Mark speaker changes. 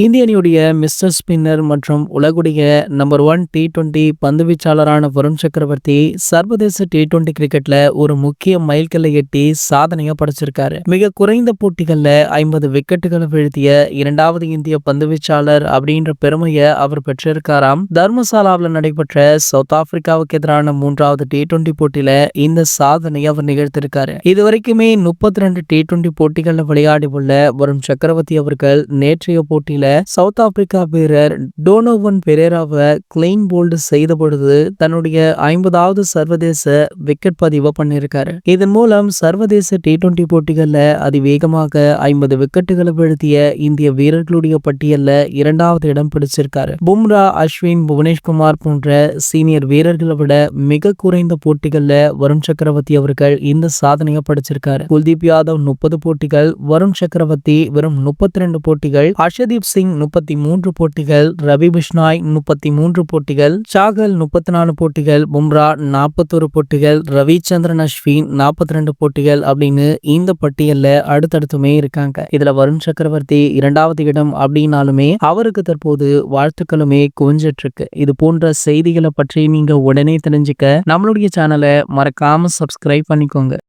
Speaker 1: இந்திய அணியுடைய mister spinner மற்றும் உலகுடைய number 1 T20 பந்துவீச்சாளரான Varun சக்கரவர்த்தி சர்வதேச T20 கிரிக்கெட்ல ஒரு முக்கிய மைல்கல்லை எட்டி சாதனையா படைச்சிருக்காரு. மிக குறைந்த போட்டிகள்ல 50 விக்கெட்டுகளை வீழ்த்திய இரண்டாவது இந்திய பந்துவீச்சாளர் அப்படின்ற பெருமையை அவர் பெற்றிருக்காராம். தர்மசாலாவில் நடைபெற்ற சவுத் ஆப்பிரிக்காவுக்கு எதிரான 3வது T20 போட்டியில இந்த சாதனையை அவர் நிகழ்த்திருக்காரு. இதுவரைக்குமே 32 T20 போட்டிகள்ல விளையாடி உள்ள வருண் சக்கரவர்த்தி அவர்கள் நேற்றைய போட்டியில சவுத் ஆப்பிரிக்கா வீரர் டோனோவன் பெரேராவை கிளீன் போல்டு செய்த பொழுது தன்னுடைய 50வது சர்வதேச விக்கெட் பதிவை பண்ணியிருக்காரு. இதன் மூலம் சர்வதேச T20 போட்டிகள்ல அதிவேகமாக 50 விக்கெட்டுகளை வீழ்த்திய இந்திய வீரர்களுடைய பட்டியல்ல 2வது இடம் பிடிச்சிருக்காரு. பும்ரா, அஸ்வின், புவனேஷ்குமார் போன்ற சீனியர் வீரர்களை விட மிக குறைந்த போட்டிகள்ல வருண் சக்கரவர்த்தி அவர்கள் இந்த சாதனையை படைச்சிருக்காரு. குல்தீப் யாதவ் 30 போட்டிகள், வருண் சக்கரவர்த்தி வெறும் 32 போட்டிகள், ஹர்ஷதீப் சிங் 33 போட்டிகள், ரவி பிஷ்னாய் 33 போட்டிகள், சாகல் 34 போட்டிகள், பும்ரா 41 போட்டிகள், ரவிச்சந்திரன் அஸ்வின் 42 போட்டிகள் அப்படின்னு இந்த பட்டியல்ல அடுத்தடுத்துமே இருக்காங்க. இதுல வருண் சக்கரவர்த்தி 2வது இடம் அப்படின்னாலுமே அவருக்கு தற்போது வாழ்த்துக்களுமே குவிஞ்சிட்டு இருக்கு. இது போன்ற செய்திகளை பற்றி நீங்க உடனே தெரிஞ்சுக்க நம்மளுடைய சேனலை மறக்காம சப்ஸ்கிரைப் பண்ணிக்கோங்க.